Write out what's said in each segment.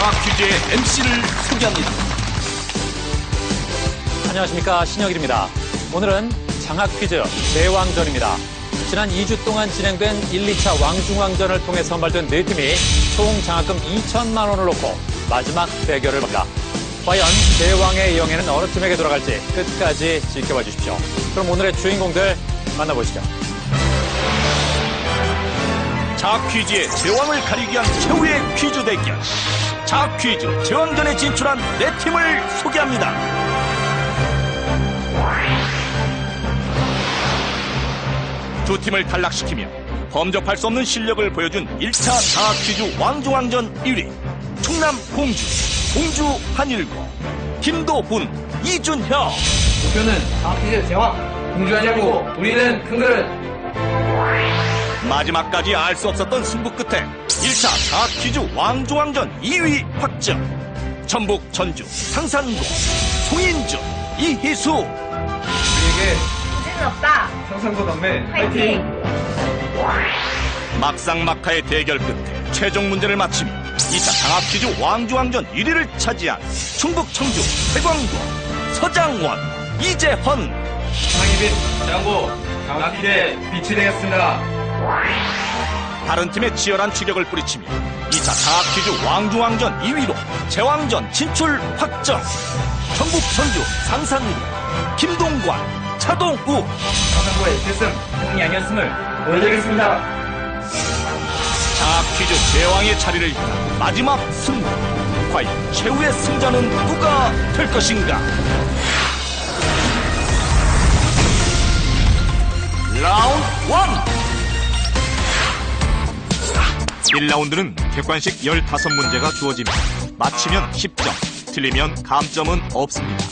장학 퀴즈의 MC를 소개합니다. 안녕하십니까, 신혁일입니다. 오늘은 장학 퀴즈 대왕전입니다. 지난 2주 동안 진행된 1, 2차 왕중왕전을 통해 선발된 4팀이 총 장학금 2천만 원을 놓고 마지막 대결을 합니다. 과연 대왕의 영예는 어느 팀에게 돌아갈지 끝까지 지켜봐 주십시오. 그럼 오늘의 주인공들 만나보시죠. 장학 퀴즈의 제왕을 가리기 위한 최후의 퀴즈 대결. 장학 퀴즈 제왕전에 진출한 4팀을 소개합니다. 두 팀을 탈락시키며 범접할 수 없는 실력을 보여준 1차 장학 퀴즈 왕중왕전 1위 충남 공주 한일고 김도훈 이준혁. 목표는 장학 퀴즈 제왕 공주 한일고 우리는 큰 그릇. 마지막까지 알 수 없었던 승부 끝에 1차 장학 퀴즈 왕중왕전 2위 확정. 전북 전주 상산고 송인준 이희수. 우리에게 이제는 없다. 상상도 남매 파이팅! 막상막하의 대결 끝에 최종 문제를 마치며 2차 장학 퀴즈 왕중왕전 1위를 차지한 충북 청주 태광고 서장원 이재헌. 장학의 빛 대왕고 장학 퀴즈의 빛이 되겠습니다. 다른 팀의 치열한 추격을 뿌리치며 2차 장학 퀴즈 왕중왕전 2위로 제왕전 진출 확정. 전북 전주 상산고 김동관 차동우. 상상고의 필승 승리 아니었음을 보여드리겠습니다. 장학 퀴즈 제왕의 자리를 향한 마지막 승부. 과연 최후의 승자는 누가 될 것인가? 라운드 1. 1라운드는 객관식 15문제가 주어지며 맞히면 10점, 틀리면 감점은 없습니다.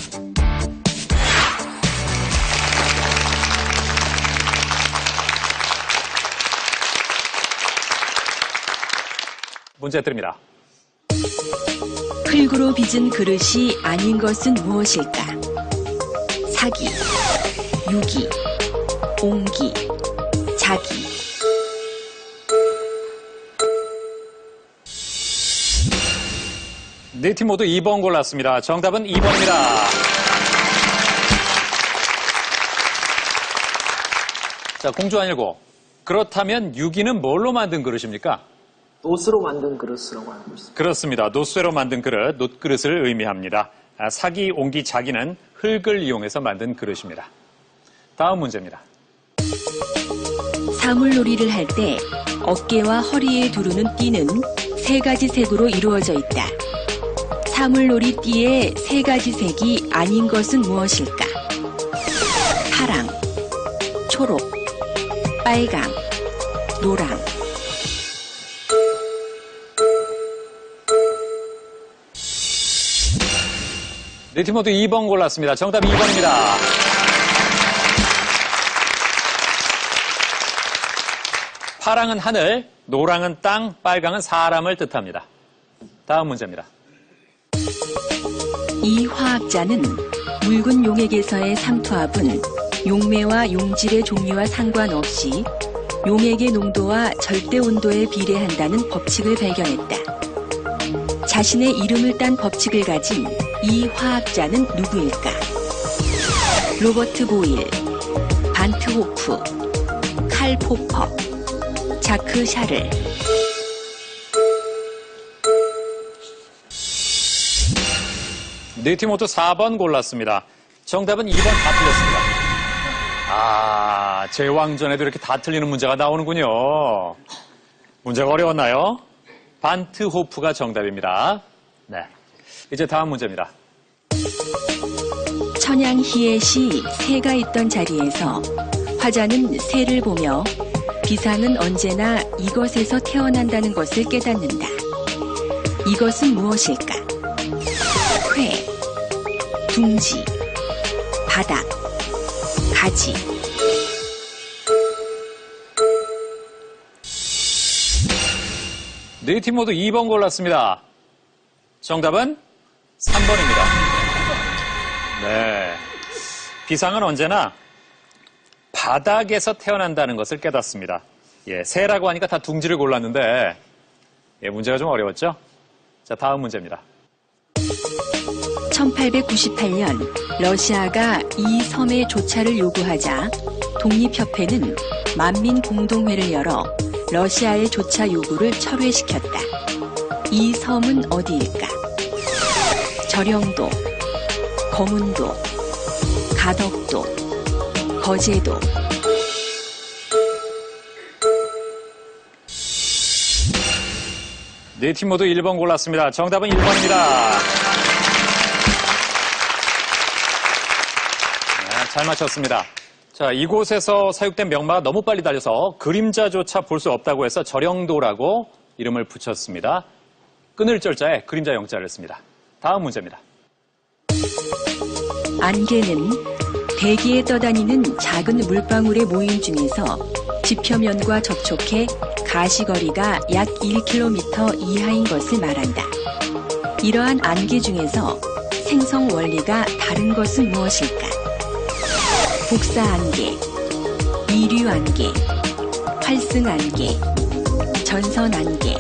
문제 드립니다. 흙으로 빚은 그릇이 아닌 것은 무엇일까? 사기, 유기, 옹기, 자기. 네 팀 모두 2번 골랐습니다. 정답은 2번입니다. 자, 공주 한일고. 그렇다면 유기는 뭘로 만든 그릇입니까? 노스로 만든 그릇이라고 알고 있습니다. 그렇습니다. 노쇠로 만든 그릇, 놋그릇을 의미합니다. 사기, 옹기, 자기는 흙을 이용해서 만든 그릇입니다. 다음 문제입니다. 사물놀이를 할 때 어깨와 허리에 두르는 띠는 3가지 색으로 이루어져 있다. 사물놀이 띠의 3가지 색이 아닌 것은 무엇일까? 파랑, 초록, 빨강, 노랑. 네 팀 모두 2번 골랐습니다. 정답 2번입니다. 파랑은 하늘, 노랑은 땅, 빨강은 사람을 뜻합니다. 다음 문제입니다. 이 화학자는 묽은 용액에서의 삼투압은 용매와 용질의 종류와 상관없이 용액의 농도와 절대 온도에 비례한다는 법칙을 발견했다. 자신의 이름을 딴 법칙을 가진 이 화학자는 누구일까? 로버트 보일, 반트 호프, 칼 포퍼, 자크 샤를. 네 팀 모두 4번 골랐습니다. 정답은 2번 다 틀렸습니다. 제왕전에도 이렇게 다 틀리는 문제가 나오는군요. 문제가 어려웠나요? 반트 호프가 정답입니다. 네. 이제 다음 문제입니다. 천양 히엣이 새가 있던 자리에서 화자는 새를 보며 비상은 언제나 이것에서 태어난다는 것을 깨닫는다. 이것은 무엇일까? 회, 둥지, 바닥, 가지. 네 팀 모두 2번 골랐습니다. 정답은 3번입니다. 네. 비상은 언제나 바닥에서 태어난다는 것을 깨닫습니다. 예, 새라고 하니까 다 둥지를 골랐는데, 예, 문제가 좀 어려웠죠? 자, 다음 문제입니다. 1898년 러시아가 이 섬의 조차를 요구하자 독립협회는 만민공동회를 열어 러시아의 조차 요구를 철회시켰다. 이 섬은 어디일까? 절영도, 거문도, 가덕도, 거제도. 네 팀 모두 1번 골랐습니다. 정답은 1번입니다. 잘 맞췄습니다. 자, 이곳에서 사육된 명마가 너무 빨리 달려서 그림자조차 볼 수 없다고 해서 절영도라고 이름을 붙였습니다. 끊을 절자에 그림자 영자를 씁니다. 다음 문제입니다. 안개는 대기에 떠다니는 작은 물방울의 모임 중에서 지표면과 접촉해 가시거리가 약 1km 이하인 것을 말한다. 이러한 안개 중에서 생성 원리가 다른 것은 무엇일까? 복사안개, 이류안개, 활승안개, 전선안개.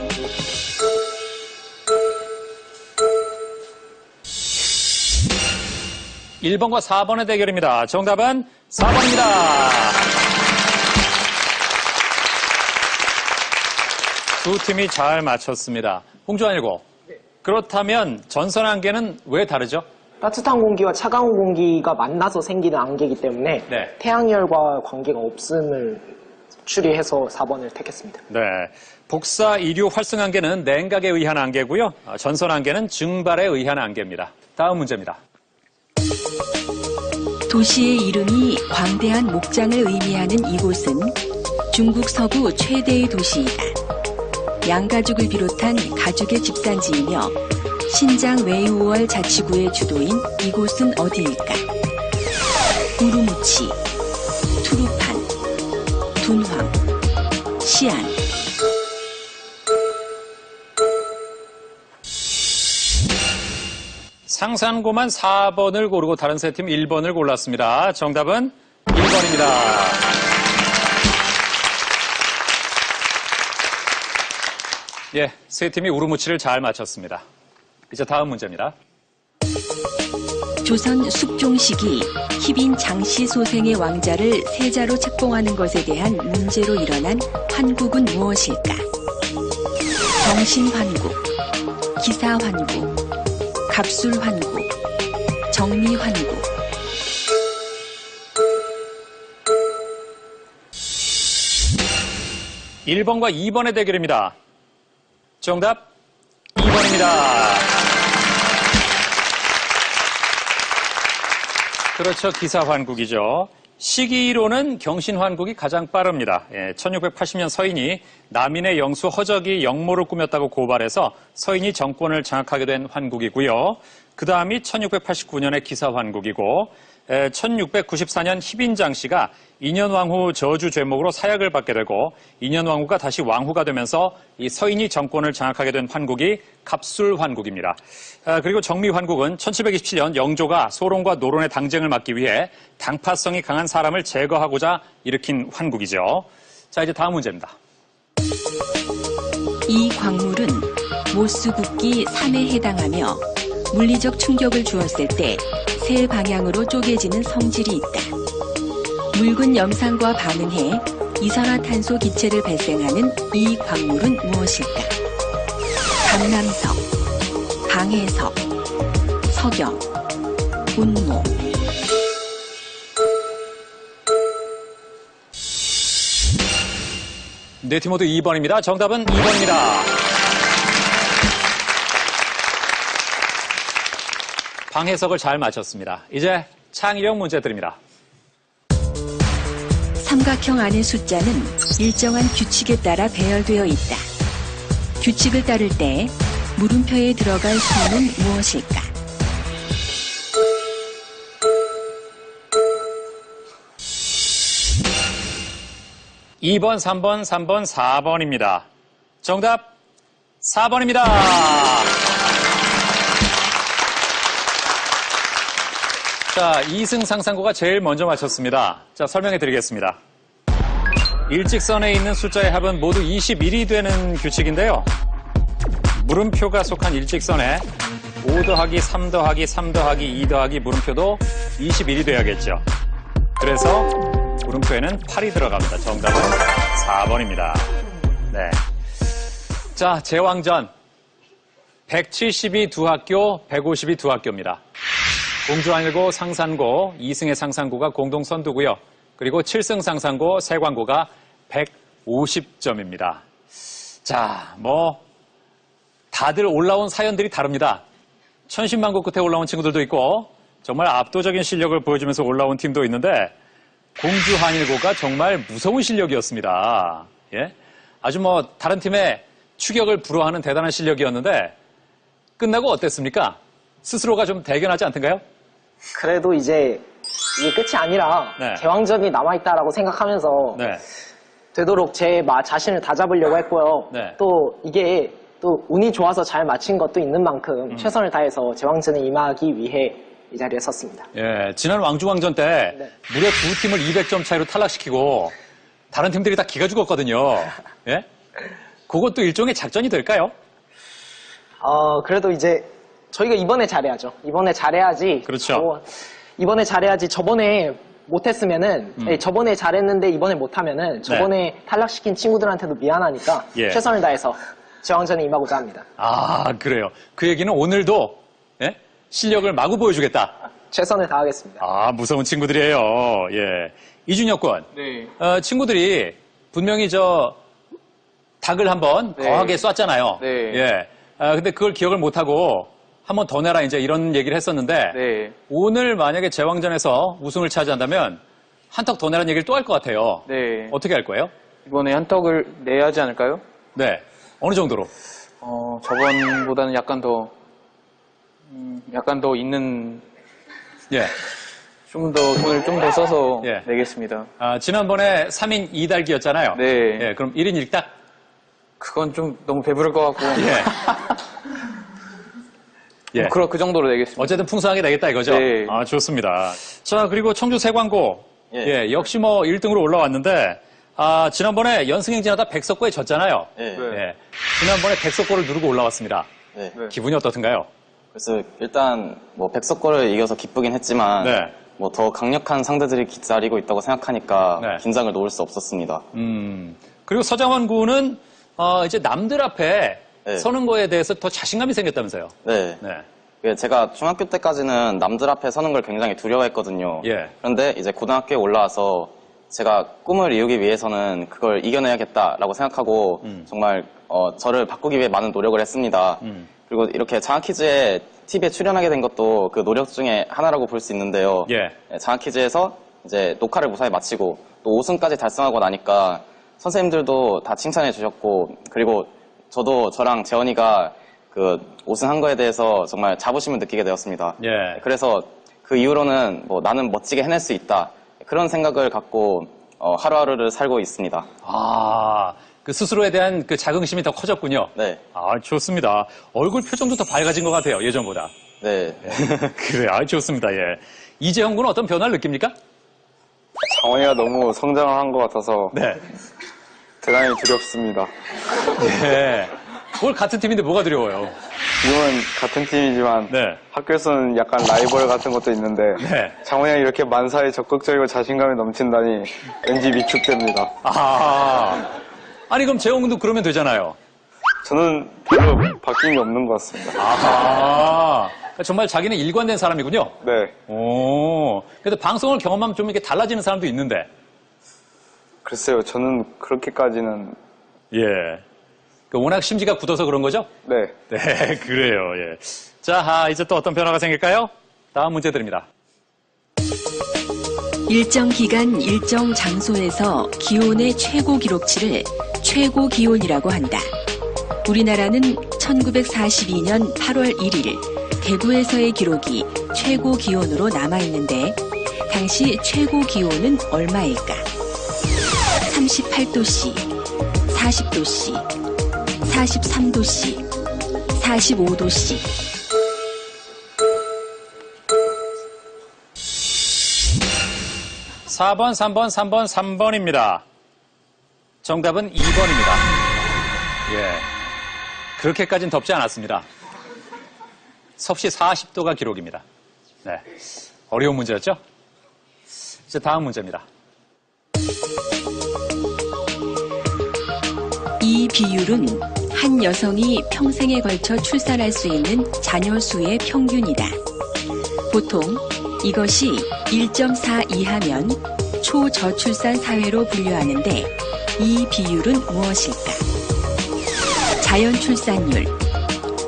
(1번과) (4번의) 대결입니다. 정답은 (4번입니다) 두 팀이 잘 맞췄습니다. 홍주환19. 그렇다면 전선안개는 왜 다르죠? 따뜻한 공기와 차가운 공기가 만나서 생기는 안개이기 때문에 네. 태양열과 관계가 없음을 추리해서 4번을 택했습니다. 네. 복사, 이류, 활승안개는 냉각에 의한 안개고요. 전선안개는 증발에 의한 안개입니다. 다음 문제입니다. 도시의 이름이 광대한 목장을 의미하는 이곳은 중국 서부 최대의 도시이다. 양가죽을 비롯한 가죽의 집산지이며 신장 웨이우얼 자치구의 주도인 이곳은 어디일까? 우루무치, 투루판, 둔황, 시안. 상산고만 4번을 고르고 다른 세 팀 1번을 골랐습니다. 정답은 1번입니다. 예, 세 팀이 우루무치를 잘 맞췄습니다. 이제 다음 문제입니다. 조선 숙종 시기 희빈 장씨 소생의 왕자를 세자로 책봉하는 것에 대한 문제로 일어난 환국은 무엇일까? 정신환국, 기사환국, 갑술환국, 정미환국. (1번과) (2번의) 대결입니다. 정답 2번입니다. 그렇죠. 기사환국이죠. 시기로는 경신환국이 가장 빠릅니다. 1680년 서인이 남인의 영수 허적이 영모를 꾸몄다고 고발해서 서인이 정권을 장악하게 된 환국이고요. 그 다음이 1689년의 기사환국이고 1694년 희빈장 씨가 인현왕후 저주 죄목으로 사약을 받게 되고 인현왕후가 다시 왕후가 되면서 이 서인이 정권을 장악하게 된 환국이 갑술환국입니다. 그리고 정미환국은 1727년 영조가 소론과 노론의 당쟁을 막기 위해 당파성이 강한 사람을 제거하고자 일으킨 환국이죠. 자, 이제 다음 문제입니다. 이 광물은 모수국기 3에 해당하며 물리적 충격을 주었을 때 세 방향으로 쪼개지는 성질이 있다. 묽은 염산과 반응해 이산화탄소 기체를 발생하는 이 광물은 무엇일까? 강남석, 방해석, 석영, 운모. 네 팀 모두 2번입니다. 정답은 2번입니다. 방해석을 잘 맞췄습니다. 이제 창의력 문제 드립니다. 삼각형 안의 숫자는 일정한 규칙에 따라 배열되어 있다. 규칙을 따를 때 물음표에 들어갈 수는 무엇일까? (2번) (3번) (3번) (4번입니다) 정답 4번입니다. 자, 이승 상상고가 제일 먼저 맞췄습니다. 자, 설명해 드리겠습니다. 일직선에 있는 숫자의 합은 모두 21이 되는 규칙인데요. 물음표가 속한 일직선에 5 더하기 3 더하기 3 더하기 2 더하기 물음표도 21이 돼야겠죠. 그래서 물음표에는 8이 들어갑니다. 정답은 4번입니다. 네. 자, 제왕전. 170이 두 학교, 150이 두 학교입니다. 공주하늘고 상산고, 2승의 상산고가 공동 선두고요. 그리고 7승 상산고, 세관고가 150점입니다. 자, 다들 올라온 사연들이 다릅니다. 천신만고 끝에 올라온 친구들도 있고, 정말 압도적인 실력을 보여주면서 올라온 팀도 있는데, 공주한일고가 정말 무서운 실력이었습니다. 예? 아주 다른 팀의 추격을 불허하는 대단한 실력이었는데, 끝나고 어땠습니까? 스스로가 좀 대견하지 않던가요? 그래도 이제 이게 끝이 아니라 네. 제왕전이 남아있다라고 생각하면서 네. 되도록 제 자신을 다잡으려고 했고요. 네. 또 이게 또 운이 좋아서 잘 맞힌 것도 있는 만큼 최선을 다해서 제왕전에 임하기 위해 이 자리에 섰습니다. 예, 지난 왕중왕전 때 네. 무려 두 팀을 200점 차이로 탈락시키고 다른 팀들이 다 기가 죽었거든요. 예? 그것도 일종의 작전이 될까요? 그래도 이제 저희가 이번에 잘해야죠. 이번에 잘해야지. 그렇죠. 이번에 잘해야지 저번에 못했으면은, 저번에 잘했는데 이번에 못하면은 저번에 탈락시킨 친구들한테도 미안하니까 예. 최선을 다해서 제왕전에 임하고자 합니다. 아, 그래요. 그 얘기는 오늘도 예? 실력을 마구 보여주겠다. 최선을 다하겠습니다. 아, 무서운 친구들이에요. 예. 이준혁 군. 네. 친구들이 분명히 닭을 한번 네. 거하게 쐈잖아요. 네. 예. 근데 그걸 기억을 못하고 한 번 더 내라 이제 이런 얘기를 했었는데 네. 오늘 만약에 제왕전에서 우승을 차지한다면 한턱 더 내라는 얘기를 또 할 것 같아요. 네. 어떻게 할 거예요? 이번에 한턱을 내야 하지 않을까요? 네. 어느 정도로? 저번보다는 약간 더 있는, 예. 돈을 좀 더 써서 예. 내겠습니다. 지난번에 3인 2달기였잖아요. 네. 예, 그럼 1인 1닭? 그건 좀 너무 배부를 것 같고. 예. 예. 그 정도로 내겠습니다. 어쨌든 풍성하게 내겠다 이거죠? 네. 아, 좋습니다. 자, 그리고 청주 세광고. 예. 역시 1등으로 올라왔는데, 지난번에 연승행 지나다 백석고에 졌잖아요. 네. 예. 지난번에 백석고를 누르고 올라왔습니다. 네. 기분이 어떻든가요? 그래서 일단 백석고를 이겨서 기쁘긴 했지만 네. 더 강력한 상대들이 기다리고 있다고 생각하니까 네. 긴장을 놓을 수 없었습니다. 그리고 서장환 군은 이제 남들 앞에 네. 서는 거에 대해서 더 자신감이 생겼다면서요? 네. 네. 제가 중학교 때까지는 남들 앞에 서는 걸 굉장히 두려워했거든요. 예. 그런데 이제 고등학교에 올라와서 제가 꿈을 이루기 위해서는 그걸 이겨내야겠다라고 생각하고 정말 저를 바꾸기 위해 많은 노력을 했습니다. 그리고 이렇게 장학퀴즈에 TV에 출연하게 된 것도 그 노력 중에 하나라고 볼 수 있는데요. 예. 장학퀴즈에서 이제 녹화를 무사히 마치고 또 5승까지 달성하고 나니까 선생님들도 다 칭찬해 주셨고 그리고 저도 저랑 재원이가 그 5승한 거에 대해서 정말 자부심을 느끼게 되었습니다. 예. 그래서 그 이후로는 나는 멋지게 해낼 수 있다. 그런 생각을 갖고 하루하루를 살고 있습니다. 그 스스로에 대한 그 자긍심이 더 커졌군요. 네. 좋습니다. 얼굴 표정도 더 밝아진 것 같아요, 예전보다. 네. 그래, 좋습니다, 예. 이재형 군은 어떤 변화를 느낍니까? 장원이가 너무 성장을 한 것 같아서 네. 대단히 두렵습니다. 예. 뭘 같은 팀인데 뭐가 두려워요? 지금은 같은 팀이지만 네. 학교에서는 약간 라이벌 같은 것도 있는데 네. 장원이가 이렇게 만사에 적극적이고 자신감이 넘친다니 왠지 위축됩니다. 아니 그럼 재홍 군도 그러면 되잖아요. 저는 별로 바뀐 게 없는 것 같습니다. 그러니까 정말 자기는 일관된 사람이군요. 네. 그래도 방송을 경험하면 좀 이렇게 달라지는 사람도 있는데. 글쎄요, 저는 그렇게까지는 예. 워낙 심지가 굳어서 그런 거죠? 네. 네, 그래요. 예. 자, 이제 또 어떤 변화가 생길까요? 다음 문제 드립니다. 일정 기간 일정 장소에서 기온의 최고 기록치를 최고 기온이라고 한다. 우리나라는 1942년 8월 1일 대구에서의 기록이 최고 기온으로 남아있는데 당시 최고 기온은 얼마일까? 38도씨, 40도씨, 43도씨, 45도씨. (4번) (3번) (3번) (3번입니다) 정답은 (2번입니다) 예. 그렇게까지는 덥지 않았습니다. 섭씨 40도가 기록입니다. 네, 어려운 문제였죠? 이제 다음 문제입니다. 이 비율은 한 여성이 평생에 걸쳐 출산할 수 있는 자녀 수의 평균이다. 보통 이것이 1.4 이하면 초저출산 사회로 분류하는데 이 비율은 무엇일까? 자연 출산율,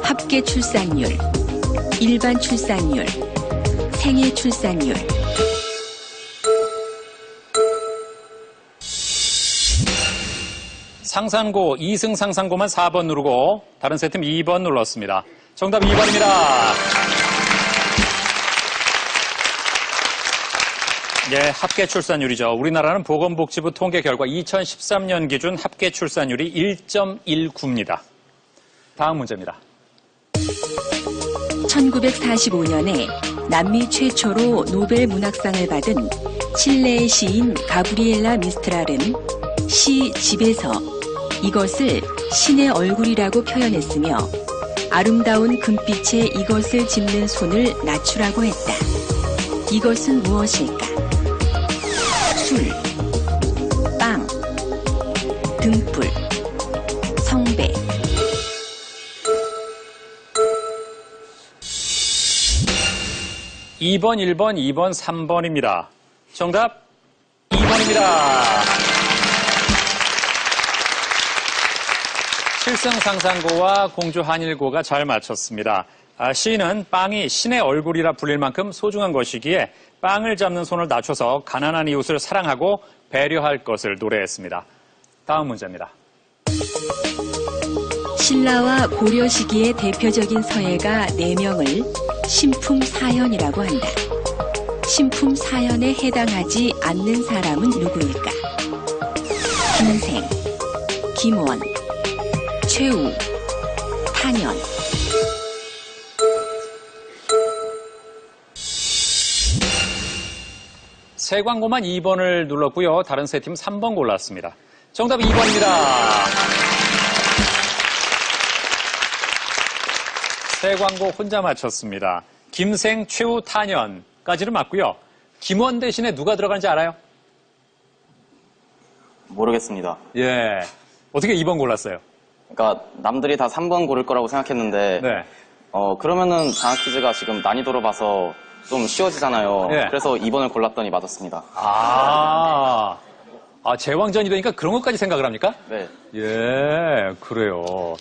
합계 출산율, 일반 출산율, 생애 출산율. 상산고, 2승 상산고만 4번 누르고 다른 세 팀 2번 눌렀습니다. 정답 2번입니다. 예, 합계 출산율이죠. 우리나라는 보건복지부 통계 결과 2013년 기준 합계 출산율이 1.19입니다. 다음 문제입니다. 1945년에 남미 최초로 노벨 문학상을 받은 칠레의 시인 가브리엘라 미스트랄은 시 집에서 이것을 신의 얼굴이라고 표현했으며 아름다운 금빛에 이것을 짚는 손을 낮추라고 했다. 이것은 무엇일까? 술, 빵, 등불, 성배. (2번) (1번) (2번) (3번입니다) 정답 2번입니다. 칠승상산고와 공주 한일고가 잘 맞췄습니다. 시인은 빵이 신의 얼굴이라 불릴 만큼 소중한 것이기에 빵을 잡는 손을 낮춰서 가난한 이웃을 사랑하고 배려할 것을 노래했습니다. 다음 문제입니다. 신라와 고려 시기의 대표적인 서예가 4명을 신품사현이라고 한다. 신품사현에 해당하지 않는 사람은 누구일까? 김생, 김원, 최우, 탄현. 세 광고만 2번을 눌렀고요. 다른 세 팀 3번 골랐습니다. 정답 2번입니다. 세 광고 혼자 맞췄습니다. 김생, 최우, 탄현까지는 맞고요. 김원 대신에 누가 들어가는지 알아요? 모르겠습니다. 예. 어떻게 2번 골랐어요? 그러니까 남들이 다 3번 고를 거라고 생각했는데 네. 그러면은 장학 퀴즈가 지금 난이도로 봐서 좀 쉬워지잖아요. 네. 그래서 2번을 골랐더니 맞았습니다. 제왕전이 되니까 그런 것까지 생각을 합니까? 네. 예, 그래요.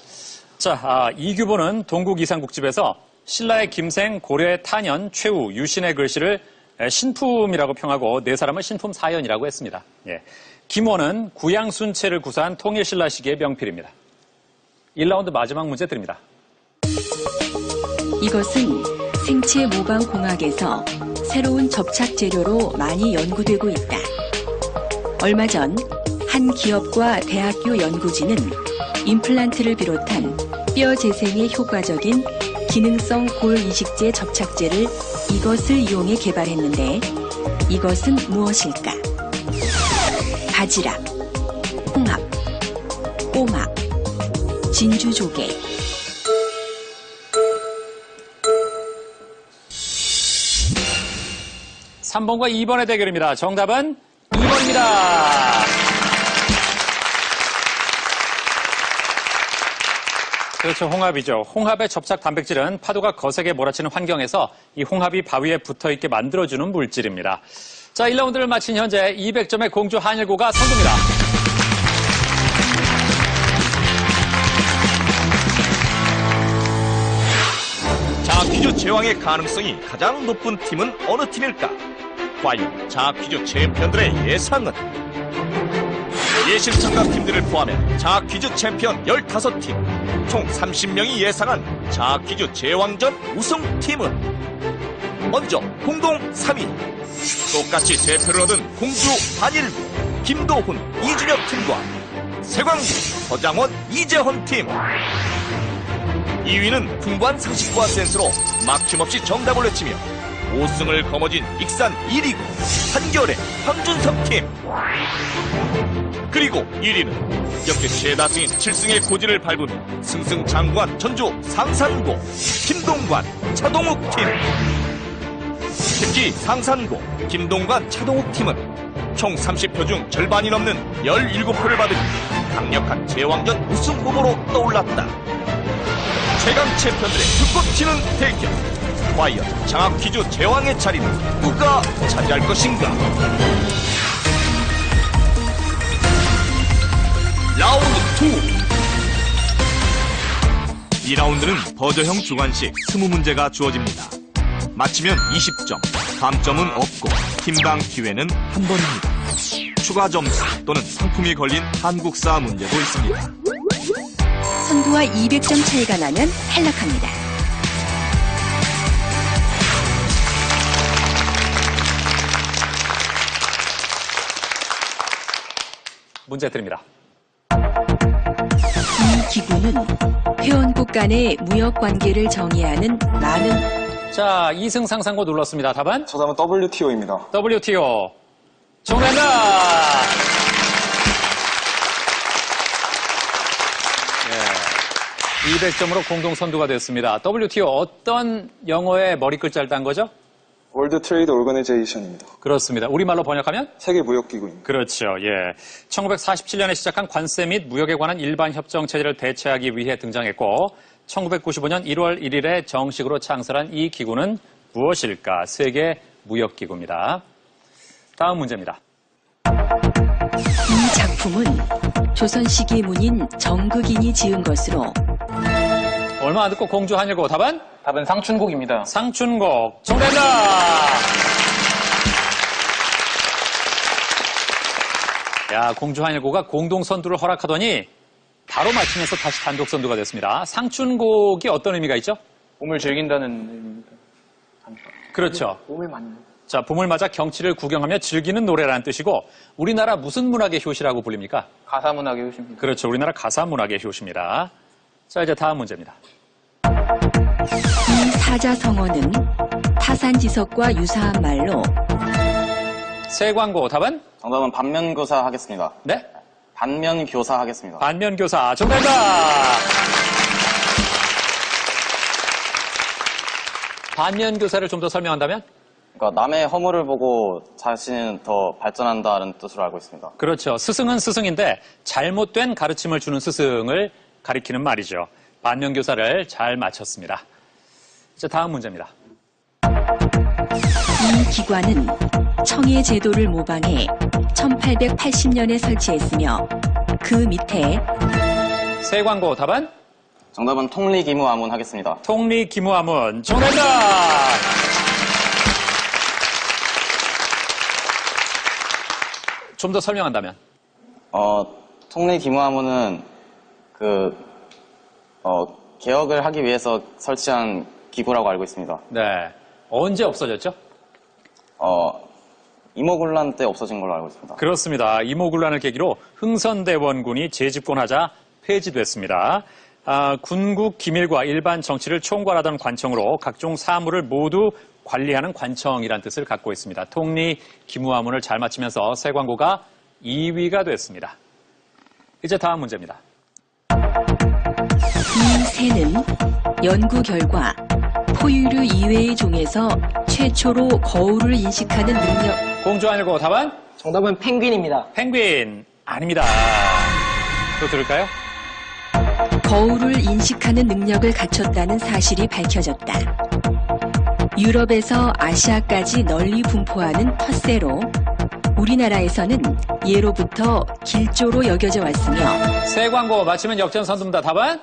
자, 이규보는 동국 이상국집에서 신라의 김생, 고려의 탄현, 최우, 유신의 글씨를 신품이라고 평하고 네 사람을 신품사현이라고 했습니다. 예. 김원은 구양순체를 구사한 통일신라 시기의 명필입니다. 1라운드 마지막 문제 드립니다. 이것은 생체 모방 공학에서 새로운 접착 재료로 많이 연구되고 있다. 얼마 전 한 기업과 대학교 연구진은 임플란트를 비롯한 뼈 재생에 효과적인 기능성 골 이식제 접착제를 이것을 이용해 개발했는데 이것은 무엇일까? 바지락, 홍합, 꼬막, 진주조개. (3번과) (2번의) 대결입니다. 정답은 2번입니다. 그렇죠. 홍합이죠. 홍합의 접착 단백질은 파도가 거세게 몰아치는 환경에서 이 홍합이 바위에 붙어있게 만들어주는 물질입니다. 자, 1라운드를 마친 현재 200점의 공주 한일고가 선두입니다. 장학 퀴즈 제왕의 가능성이 가장 높은 팀은 어느 팀일까? 과연 장학 퀴즈 챔피언들의 예상은? 예실 참가 팀들을 포함해 장학 퀴즈 챔피언 15팀, 총 30명이 예상한 장학 퀴즈 제왕전 우승팀은 먼저 공동 3위, 똑같이 대표를 얻은 공주 한일고, 김도훈, 이준혁 팀과 세광구, 서장원, 이재헌 팀. 2위는 풍부한 상식과 센스로 막힘없이 정답을 외치며 5승을 거머쥔 익산 1위고 한겨레 황준석 팀. 그리고 1위는 역대 최다승인 7승의 고지를 밟으며 승승장구한 전주 상산고 김동관 차동욱 팀. 특히 상산고 김동관 차동욱 팀은 총 30표 중 절반이 넘는 17표를 받으며 강력한 제왕전 우승 후보로 떠올랐다. 최강 챔피언들의 불꽃 튀는 대결. 과연 장학 퀴즈 제왕의 자리는 누가 차지할 것인가? 라운드 2. 2라운드는 버저형 주관식 20문제가 주어집니다. 맞히면 20점, 감점은 없고 팀당 기회는 한 번입니다. 추가 점수 또는 상품이 걸린 한국사 문제도 있습니다. 선두와 200점 차이가 나면 탈락합니다. 문제 드립니다. 이 기구는 회원국 간의 무역 관계를 정의하는 많은 자, 2승 상산고 눌렀습니다. 답은? 정답은 WTO입니다. WTO. 정답입니다. 예. 200점으로 공동 선두가 됐습니다. WTO 어떤 영어의 머리 글자를 딴 거죠? 월드 트레이드 오르가니제이션입니다. 그렇습니다. 우리말로 번역하면? 세계 무역 기구입니다. 그렇죠. 예. 1947년에 시작한 관세 및 무역에 관한 일반 협정 체제를 대체하기 위해 등장했고 1995년 1월 1일에 정식으로 창설한 이 기구는 무엇일까? 세계 무역 기구입니다. 다음 문제입니다. 이 작품은 조선 시기 문인 정극인이 지은 것으로 얼마 안 듣고 공주 한일고 답은? 답은 상춘곡입니다. 상춘곡. 정답입니다. 야, 공주 한일고가 공동 선두를 허락하더니 바로 맞히면서 다시 단독 선두가 됐습니다. 상춘곡이 어떤 의미가 있죠? 봄을 즐긴다는 의미입니다. 그렇죠. 몸을 맞는. 자, 봄을 맞아 경치를 구경하며 즐기는 노래라는 뜻이고 우리나라 무슨 문학의 효시라고 불립니까? 가사문학의 효시입니다. 그렇죠. 우리나라 가사 문학의 효시입니다. 자, 이제 다음 문제입니다. 이 사자성어는 타산지석과 유사한 말로 새 광고 답은? 정답은 반면교사 하겠습니다. 네? 반면교사 하겠습니다. 반면교사. 정답입니다. 반면교사를 좀 더 설명한다면? 그러니까 남의 허물을 보고 자신은 더 발전한다는 뜻으로 알고 있습니다. 그렇죠. 스승은 스승인데 잘못된 가르침을 주는 스승을 가리키는 말이죠. 반면교사를 잘 맞췄습니다. 이제 다음 문제입니다. 이 기관은 청해 제도를 모방해 1880년에 설치했으며 그 밑에 새 광고 답은? 정답은 통리기무아문 하겠습니다. 통리기무아문. 정답입니다. 좀 더 설명한다면? 통리기무아문은 개혁을 하기 위해서 설치한 기구라고 알고 있습니다. 네. 언제 없어졌죠? 임오군란 때 없어진 걸로 알고 있습니다. 그렇습니다. 임오군란을 계기로 흥선대원군이 재집권하자 폐지됐습니다. 군국 기밀과 일반 정치를 총괄하던 관청으로 각종 사무를 모두 관리하는 관청이란 뜻을 갖고 있습니다. 통리 기무아문을 잘 맞히면서 새 광고가 2위가 됐습니다. 이제 다음 문제입니다. 이 새는 연구 결과 포유류 이외의 종에서 최초로 거울을 인식하는 능력. 공주 아니고 답은? 정답은 펭귄입니다. 펭귄. 아닙니다. 또 들을까요? 거울을 인식하는 능력을 갖췄다는 사실이 밝혀졌다. 유럽에서 아시아까지 널리 분포하는 텃새로 우리나라에서는 예로부터 길조로 여겨져 왔으며 새 광고 맞히면 역전 선두입니다. 답은?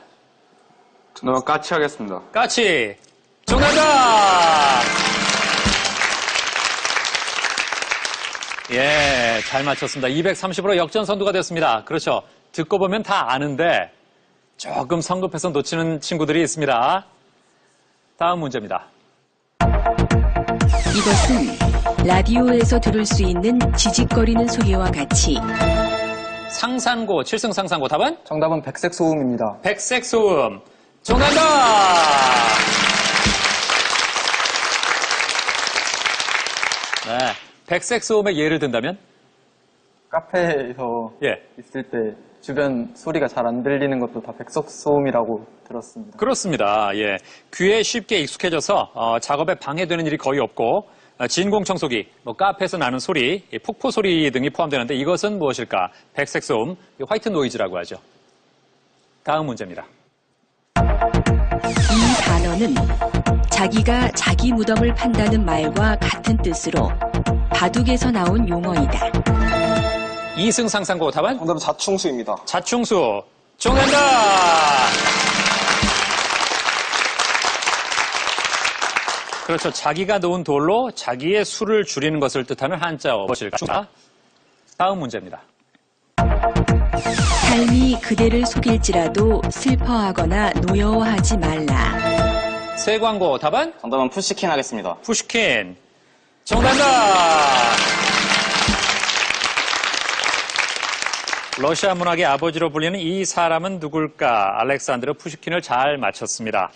정답은 까치 하겠습니다. 까치. 정답이다! 예, 잘 맞췄습니다. 230으로 역전 선두가 됐습니다. 그렇죠. 듣고 보면 다 아는데 조금 성급해서 놓치는 친구들이 있습니다. 다음 문제입니다. 이것은 라디오에서 들을 수 있는 지직거리는 소리와 같이 상산고, 7승 상산고 답은? 정답은 백색 소음입니다. 백색 소음. 정답이다! 네, 백색 소음의 예를 든다면? 카페에서 예. 있을 때 주변 소리가 잘 안 들리는 것도 다 백석소음이라고 들었습니다. 그렇습니다. 예. 귀에 쉽게 익숙해져서 작업에 방해되는 일이 거의 없고 진공 청소기, 카페에서 나는 소리, 폭포 소리 등이 포함되는데 이것은 무엇일까? 백색 소음, 화이트 노이즈라고 하죠. 다음 문제입니다. 이 단어는 자기가 자기 무덤을 판다는 말과 같은 뜻으로 바둑에서 나온 용어이다. 이승상상고 답은? 정답은 자충수입니다. 자충수. 정답! 그렇죠. 자기가 놓은 돌로 자기의 수를 줄이는 것을 뜻하는 한자어 무엇일까? 다음 문제입니다. 삶이 그대를 속일지라도 슬퍼하거나 노여워하지 말라. 새 광고 답은? 정답은 푸시킨 하겠습니다. 푸시킨. 정답! 러시아 문학의 아버지로 불리는 이 사람은 누굴까? 알렉산드르 푸시킨을 잘 맞췄습니다.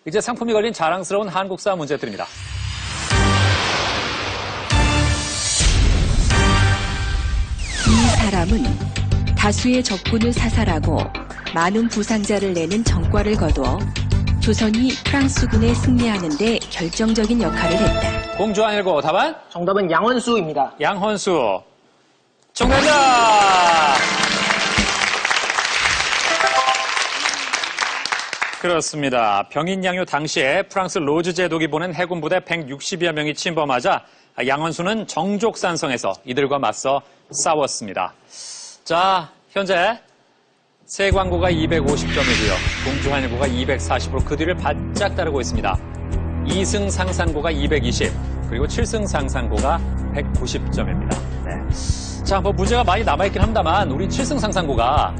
이제 상품이 걸린 자랑스러운 한국사 문제 드립니다. 이 사람은 다수의 적군을 사살하고 많은 부상자를 내는 전과를 거두어 조선이 프랑스군에 승리하는 데 결정적인 역할을 했다. 공주왕일고 답은? 정답은 양원수입니다. 양헌수. 정답이다! 그렇습니다. 병인양요 당시에 프랑스 로즈 제독이 보낸 해군 부대 160여 명이 침범하자 양헌수는 정족산성에서 이들과 맞서 싸웠습니다. 자, 현재 세광고가 250점이고요. 공주한일고가 240으로 그 뒤를 바짝 따르고 있습니다. 2승 상산고가 220, 그리고 7승 상산고가 190점입니다. 네. 자, 문제가 많이 남아있긴 합니다만 우리 7승 상산고가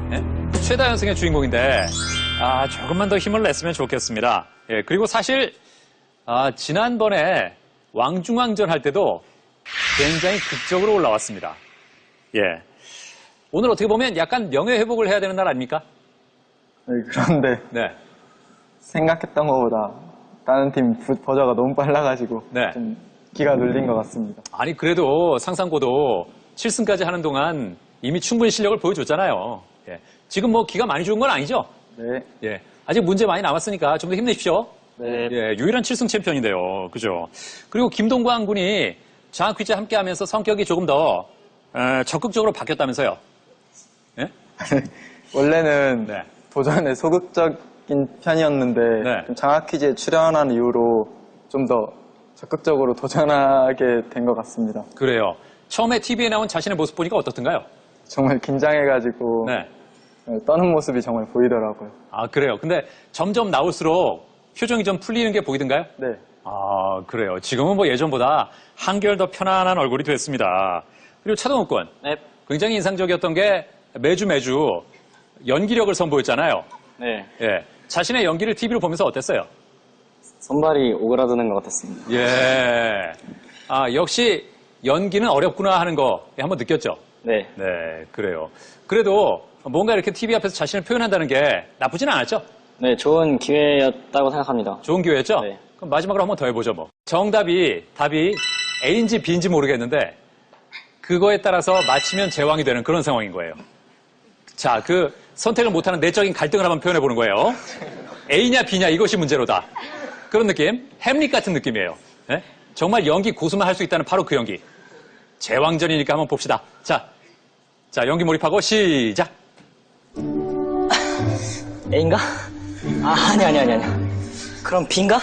최다 연승의 주인공인데 조금만 더 힘을 냈으면 좋겠습니다. 예, 그리고 사실 지난번에 왕중왕전 할 때도 굉장히 극적으로 올라왔습니다. 예. 오늘 어떻게 보면 약간 명예회복을 해야 되는 날 아닙니까? 네, 그런데 네. 생각했던 것보다 다른 팀 버저가 너무 빨라가지고 네. 좀 기가 눌린 것 같습니다. 아니, 그래도 상상고도 7승까지 하는 동안 이미 충분히 실력을 보여줬잖아요. 예. 지금 기가 많이 좋은 건 아니죠? 네. 예. 아직 문제 많이 남았으니까 좀 더 힘내십시오. 네. 예, 유일한 7승 챔피언인데요. 그죠? 그리고 김동관 군이 장학 퀴즈 함께 하면서 성격이 조금 더 적극적으로 바뀌었다면서요? 예? 원래는 네. 도전에 소극적인 편이었는데 네. 좀 장학 퀴즈에 출연한 이후로 좀 더 적극적으로 도전하게 된 것 같습니다. 그래요. 처음에 TV에 나온 자신의 모습 보니까 어떻던가요? 정말 긴장해가지고 네. 떠는 모습이 정말 보이더라고요. 아, 그래요. 근데 점점 나올수록 표정이 좀 풀리는 게 보이던가요? 네. 아, 그래요. 지금은 예전보다 한결 더 편안한 얼굴이 됐습니다. 그리고 차동욱 군. 네. 굉장히 인상적이었던 게 매주 연기력을 선보였잖아요. 네. 예. 자신의 연기를 TV로 보면서 어땠어요? 손발이 오그라드는 것 같았습니다. 예. 역시 연기는 어렵구나 하는 거 한번 느꼈죠? 네. 네, 그래요. 그래도 뭔가 이렇게 TV 앞에서 자신을 표현한다는 게 나쁘진 않았죠? 네, 좋은 기회였다고 생각합니다. 좋은 기회였죠? 네. 그럼 마지막으로 한번 더 해보죠, 답이 A인지 B인지 모르겠는데 그거에 따라서 맞히면 제왕이 되는 그런 상황인 거예요. 자, 그 선택을 못하는 내적인 갈등을 한번 표현해보는 거예요. A냐 B냐 이것이 문제로다. 그런 느낌? 햄릿 같은 느낌이에요. 네? 정말 연기 고수만 할 수 있다는 바로 그 연기. 제왕전이니까 한번 봅시다. 자, 연기 몰입하고 시작. A인가? 아니. 그럼 B인가?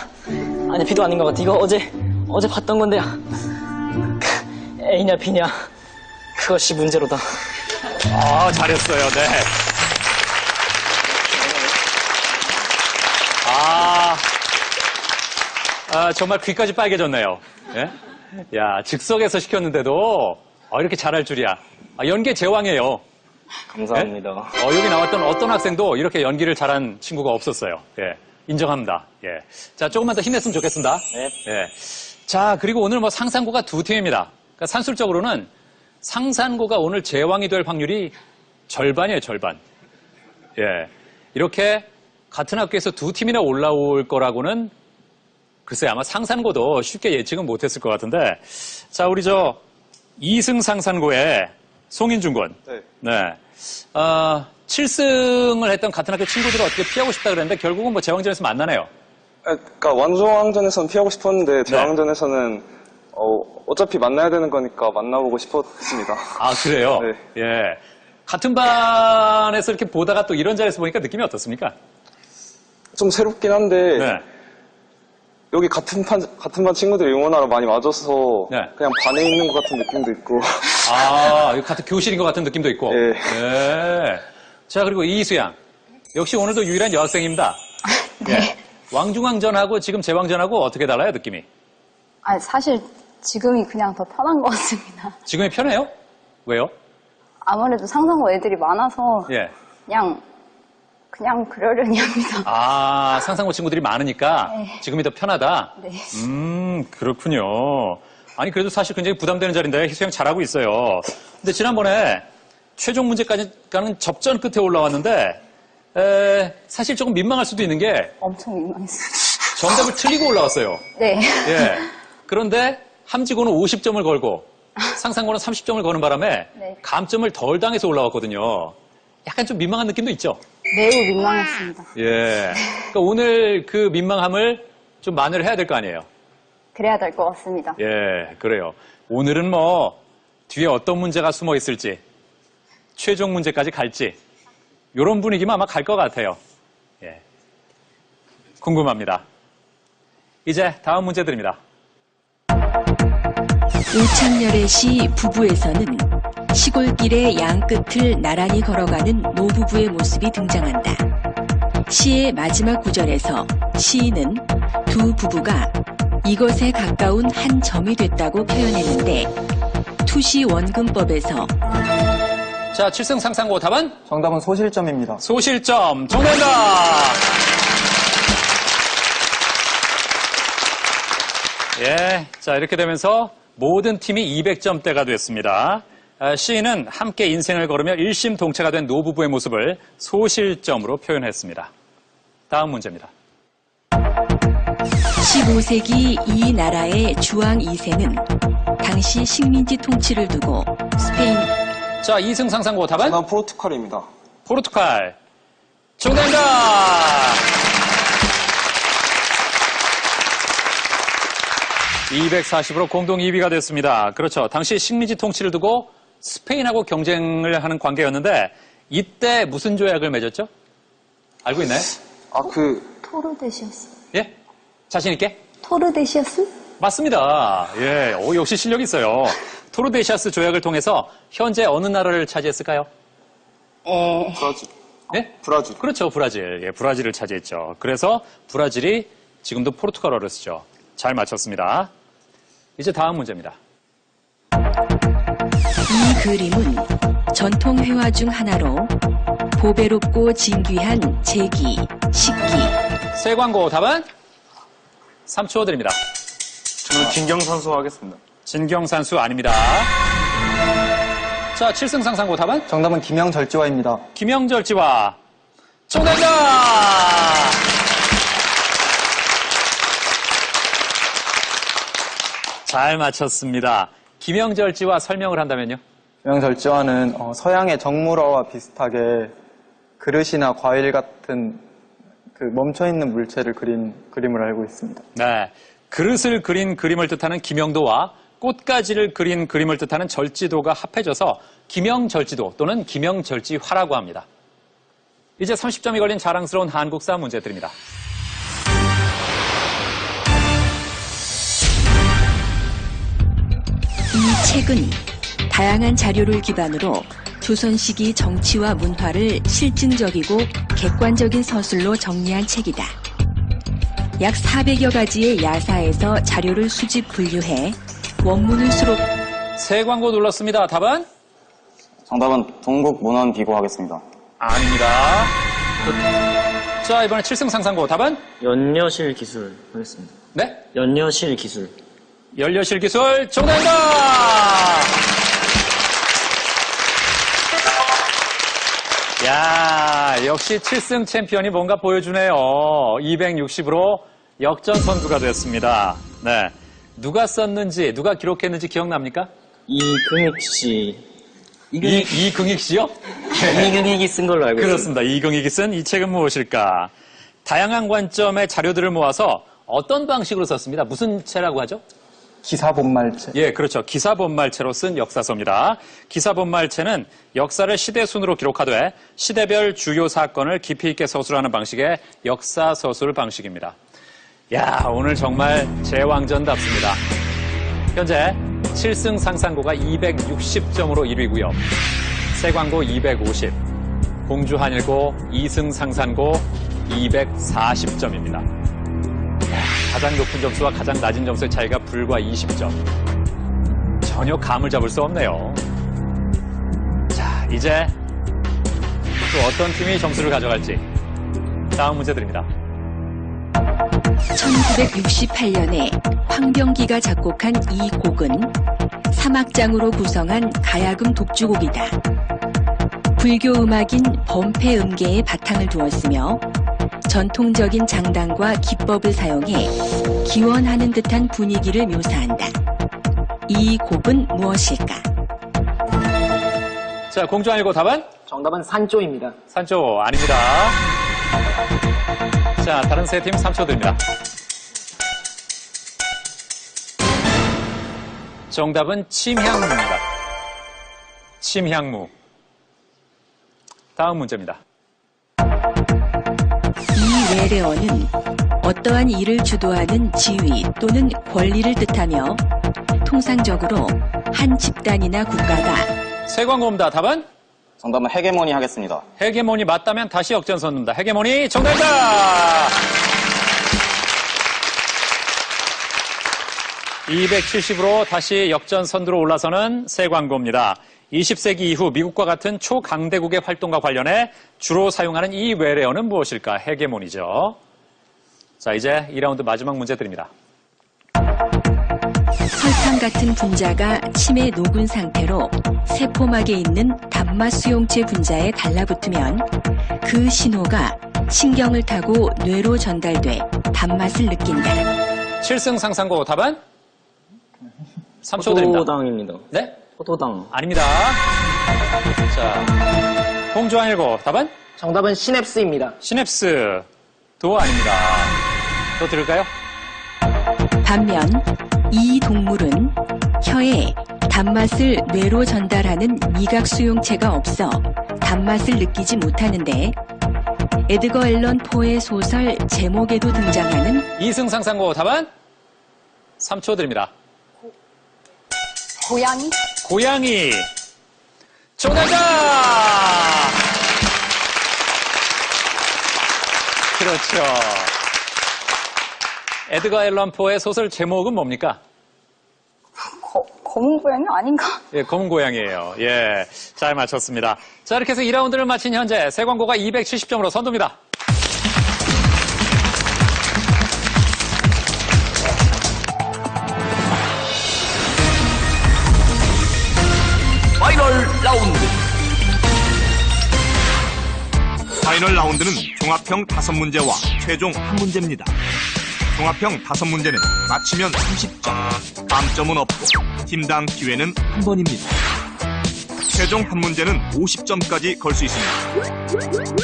아니, B도 아닌 것 같아. 이거 어제 봤던 건데. A냐, B냐. 그것이 문제로다. 잘했어요. 네. 정말 귀까지 빨개졌네요. 예? 야, 즉석에서 시켰는데도 이렇게 잘할 줄이야. 연기 제왕이에요. 감사합니다. 여기 나왔던 어떤 학생도 이렇게 연기를 잘한 친구가 없었어요. 예, 인정합니다. 예. 자, 조금만 더 힘냈으면 좋겠습니다. 네. 예. 자, 그리고 오늘 상산고가 두 팀입니다. 그러니까 산술적으로는 상산고가 오늘 제왕이 될 확률이 절반이에요, 절반. 예. 이렇게 같은 학교에서 두 팀이나 올라올 거라고는 글쎄 아마 상산고도 쉽게 예측은 못했을 것 같은데, 자, 우리 2승 상산고의 송인준 군. 네. 네. 7승을 했던 같은 학교 친구들을 어떻게 피하고 싶다 그랬는데 결국은 뭐 제왕전에서 만나네요. 그러니까 왕중왕전에서는 피하고 싶었는데 제왕전에서는 어차피 만나야 되는 거니까 만나보고 싶었습니다. 아, 그래요? 네. 예. 같은 반에서 이렇게 보다가 또 이런 자리에서 보니까 느낌이 어떻습니까? 좀 새롭긴 한데 네. 여기 같은 반 친구들이 응원하러 많이 와줘서 네. 그냥 반에 있는 것 같은 느낌도 있고. 아, 같은 교실인 것 같은 느낌도 있고. 예. 예. 자, 그리고 이수양. 역시 오늘도 유일한 여학생입니다. 네. 예. 왕중왕전하고 지금 제왕전하고 어떻게 달라요, 느낌이? 아, 사실 지금이 그냥 더 편한 것 같습니다. 지금이 편해요? 왜요? 아무래도 상상고 애들이 많아서 예. 그냥 그러려니 합니다. 아, 상상고 친구들이 많으니까 네. 지금이 더 편하다? 네. 그렇군요. 아니, 그래도 사실 굉장히 부담되는 자리인데 희수양 잘하고 있어요. 근데 지난번에 최종 문제까지 가는 접전 끝에 올라왔는데, 사실 조금 민망할 수도 있는 게 엄청 민망했어요. 정답을 틀리고 올라왔어요. 네. 예. 그런데 함지고는 50점을 걸고 상상고는 30점을 거는 바람에 네. 감점을 덜 당해서 올라왔거든요. 약간 좀 민망한 느낌도 있죠? 매우 민망했습니다. 예. 그러니까 오늘 그 민망함을 좀 만회를 해야 될 거 아니에요? 그래야 될 것 같습니다. 예, 그래요. 오늘은 뭐 뒤에 어떤 문제가 숨어 있을지, 최종 문제까지 갈지, 이런 분위기만 아마 갈 것 같아요. 예. 궁금합니다. 이제 다음 문제 드립니다. 오창렬의 시 부부에서는 시골길의 양 끝을 나란히 걸어가는 노부부의 모습이 등장한다. 시의 마지막 구절에서 시인은 두 부부가 이것에 가까운 한 점이 됐다고 표현했는데 투시 원근법에서 자, 7승 상상고 답은? 정답은 소실점입니다. 소실점. 정답입니다. 예. 자, 이렇게 되면서 모든 팀이 200점대가 됐습니다. 시인은 함께 인생을 걸으며 일심동체가 된 노부부의 모습을 소실점으로 표현했습니다. 다음 문제입니다. 15세기 이 나라의 주왕 2세는 당시 식민지 통치를 두고 스페인 자, 2승 상상고 답은? 난 포르투갈입니다. 포르투갈. 정답입니다. (240으로) 공동 2위가 됐습니다. 그렇죠. 당시 식민지 통치를 두고 스페인하고 경쟁을 하는 관계였는데 이때 무슨 조약을 맺었죠? 알고 있나요? 토르데시아스. 예? 자신 있게? 토르데시아스? 맞습니다. 예, 역시 실력 있어요. 토르데시아스 조약을 통해서 현재 어느 나라를 차지했을까요? 브라질. 예? 브라질. 그렇죠, 브라질. 예, 브라질을 차지했죠. 그래서 브라질이 지금도 포르투갈어를 쓰죠. 잘 맞췄습니다. 이제 다음 문제입니다. 이 그림은 전통 회화 중 하나로 보배롭고 진귀한 제기, 식기. 새 광고 답은? 3초 드립니다. 저는 진경선수 하겠습니다. 진경산수 아닙니다. 자, 7승 상상고 답은? 정답은 김영절지화입니다. 김영절지화. 정답입니다! 잘 맞췄습니다. 김영절지화 설명을 한다면요? 김영절지화는 서양의 정물화와 비슷하게 그릇이나 과일 같은 그 멈춰있는 물체를 그린 그림을 알고 있습니다. 네. 그릇을 그린 그림을 뜻하는 김영도와 꽃가지를 그린 그림을 뜻하는 절지도가 합해져서 김영절지도 또는 김영절지화라고 합니다. 이제 30점이 걸린 자랑스러운 한국사 문제 드립니다. 이 책은 다양한 자료를 기반으로 조선 시기 정치와 문화를 실증적이고 객관적인 서술로 정리한 책이다. 약 400여 가지의 야사에서 자료를 수집 분류해 원문을 수록. 새 광고 눌렀습니다. 답은? 정답은 동국문헌 비고 하겠습니다. 아닙니다. 자, 이번에 7승 상상고 답은? 연려실 기술 하겠습니다. 네? 연려실 기술. 연려실 기술 정답입니다. 야, 역시 7승 챔피언이 뭔가 보여주네요. 260으로 역전 선두가 됐습니다. 네. 누가 썼는지, 누가 기록했는지 기억납니까? 이금익 씨. 이긍익 씨요? 이긍익이 쓴 걸로 알고 있습니다. 그렇습니다. 이긍익이 쓴 이 책은 무엇일까? 다양한 관점의 자료들을 모아서 어떤 방식으로 썼습니다. 무슨 채라고 하죠? 기사본말체. 예, 그렇죠. 기사본말체로 쓴 역사서입니다. 기사본말체는 역사를 시대순으로 기록하되 시대별 주요 사건을 깊이 있게 서술하는 방식의 역사서술 방식입니다. 야, 오늘 정말 제왕전답습니다. 현재 7승 상상고가 260점으로 1위고요. 세광고 250, 공주한일고 2승 상산고 240점입니다. 가장 높은 점수와 가장 낮은 점수의 차이가 불과 20점. 전혀 감을 잡을 수 없네요. 자, 이제 또 어떤 팀이 점수를 가져갈지 다음 문제 드립니다. 1968년에 황병기가 작곡한 이 곡은 사막장으로 구성한 가야금 독주곡이다. 불교 음악인 범패 음계에 바탕을 두었으며 전통적인 장단과 기법을 사용해 기원하는 듯한 분위기를 묘사한다. 이 곡은 무엇일까? 자, 공주한일고 답은? 정답은 산조입니다. 산조 아닙니다. 자, 다른 세 팀 3초 드립니다. 정답은 침향무입니다. 침향무. 다음 문제입니다. 이 외래어는 어떠한 일을 주도하는 지위 또는 권리를 뜻하며 통상적으로 한 집단이나 국가가 세광고입니다. 답은? 정답은 헤게모니 하겠습니다. 헤게모니 맞다면 다시 역전선입니다. 헤게모니 정답입니다. 270으로 다시 역전선두로 올라서는 세광고입니다. 20세기 이후 미국과 같은 초강대국의 활동과 관련해 주로 사용하는 이 외래어는 무엇일까? 헤게모니죠. 자, 이제 2라운드 마지막 문제 드립니다. 설탕 같은 분자가 침에 녹은 상태로 세포막에 있는 단맛 수용체 분자에 달라붙으면 그 신호가 신경을 타고 뇌로 전달돼 단맛을 느낀다. 7승 상상고 답은? 3초 드립니다. 포도당입니다. 네? 포도당. 아닙니다. 자, 공주한일고 답은? 정답은 시냅스입니다. 시냅스. 도 아닙니다. 또 들을까요? 반면 이 동물은 혀에 단맛을 뇌로 전달하는 미각 수용체가 없어 단맛을 느끼지 못하는데 에드거 앨런 포의 소설 제목에도 등장하는 2승 상상고 답은? 3초 드립니다. 고양이? 고양이. 정답! 그렇죠. 에드거 앨런 포의 소설 제목은 뭡니까? 검은 고양이 아닌가? 예, 검은 고양이에요. 예, 잘 맞췄습니다. 자, 이렇게 해서 2라운드를 마친 현재 세광고가 270점으로 선두입니다. 파이널 라운드. 파이널 라운드는 종합형 5문제와 최종 1문제입니다. 종합형 5문제는 맞히면 30점, 감점은 없고 팀당 기회는 1번입니다. 최종 1문제는 50점까지 걸 수 있습니다.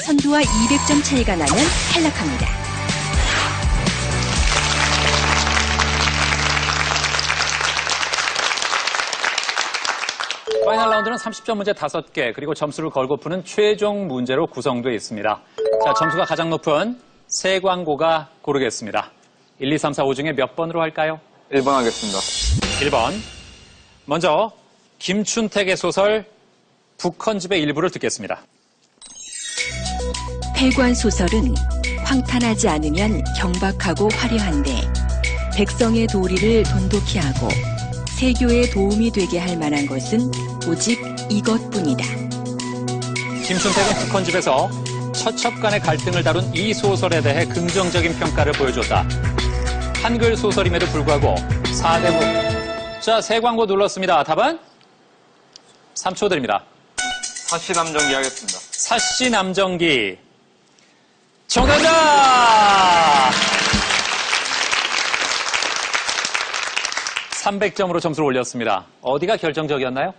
선두와 200점 차이가 나면 탈락합니다. 파이널 라운드는 30점 문제 5개, 그리고 점수를 걸고 푸는 최종 문제로 구성되어 있습니다. 자, 점수가 가장 높은 세광고가 고르겠습니다. 1, 2, 3, 4, 5 중에 몇 번으로 할까요? 1번 하겠습니다. 1번. 먼저 김춘택의 소설 북헌집의 일부를 듣겠습니다. 패관 소설은 황탄하지 않으면 경박하고 화려한데 백성의 도리를 돈독히 하고 세교에 도움이 되게 할 만한 것은 오직 이것뿐이다. 김춘택은 북헌집에서 처첩간의 갈등을 다룬 이 소설에 대해 긍정적인 평가를 보여줬다. 한글 소설임에도 불구하고 4대국. 자, 세광고 눌렀습니다. 답은? 3초 드립니다. 사시남정기 하겠습니다. 사시남정기. 정답이다! 300점으로 점수를 올렸습니다. 어디가 결정적이었나요?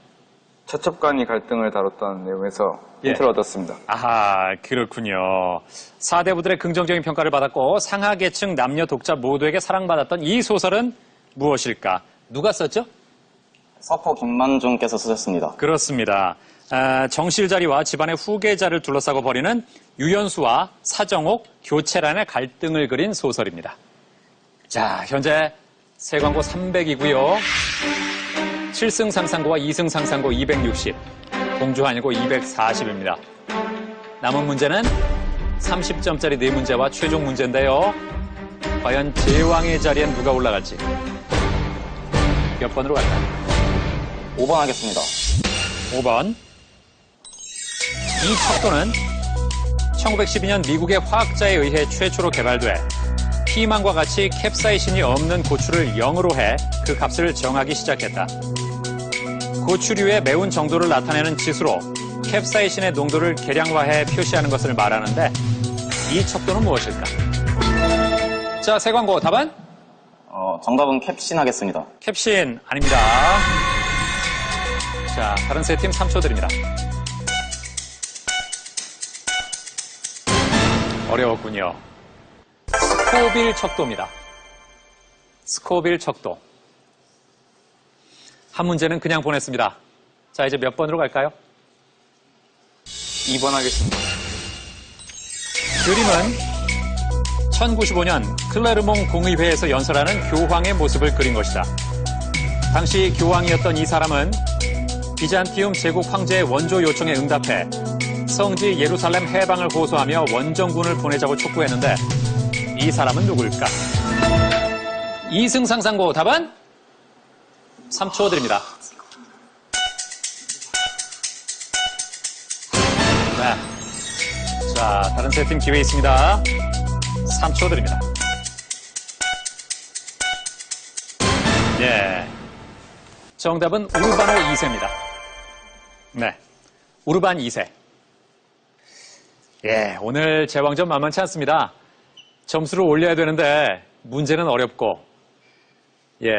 처첩간이 갈등을 다뤘다는 내용에서 예. 힌트를 얻었습니다. 아하, 그렇군요. 사대부들의 긍정적인 평가를 받았고 상하계층 남녀 독자 모두에게 사랑받았던 이 소설은 무엇일까? 누가 썼죠? 서포 김만중께서 쓰셨습니다. 그렇습니다. 정실자리와 집안의 후계자를 둘러싸고 벌이는 유연수와 사정옥, 교체란의 갈등을 그린 소설입니다. 자, 현재 세광고 300이고요. 7승 상상고와 2승 상상고 260, 공주한일고 240입니다. 남은 문제는 30점짜리 4문제와 최종 문제인데요. 과연 제왕의 자리엔 누가 올라갈지. 몇 번으로 갈까요? 5번 하겠습니다. 5번. 이 척도는 1912년 미국의 화학자에 의해 최초로 개발돼 피망과 같이 캡사이신이 없는 고추를 0으로 해 그 값을 정하기 시작했다. 고추류의 매운 정도를 나타내는 지수로 캡사이신의 농도를 계량화해 표시하는 것을 말하는데 이 척도는 무엇일까? 자, 세 광고 답은? 정답은 캡신 하겠습니다. 캡신 아닙니다. 자, 다른 세 팀 3초 드립니다. 어려웠군요. 스코빌 척도입니다. 스코빌 척도. 한 문제는 그냥 보냈습니다. 자, 이제 몇 번으로 갈까요? 2번 하겠습니다. 그림은 1095년 클레르몽 공의회에서 연설하는 교황의 모습을 그린 것이다. 당시 교황이었던 이 사람은 비잔티움 제국 황제의 원조 요청에 응답해 성지 예루살렘 해방을 호소하며 원정군을 보내자고 촉구했는데 이 사람은 누굴까? 이승상상고 답은? 3초 드립니다. 네. 자, 다른 세 팀 기회 있습니다. 3초 드립니다. 예. 정답은 우르바노 2세입니다. 네. 우르반 2세. 예, 오늘 제왕전 만만치 않습니다. 점수를 올려야 되는데 문제는 어렵고, 예.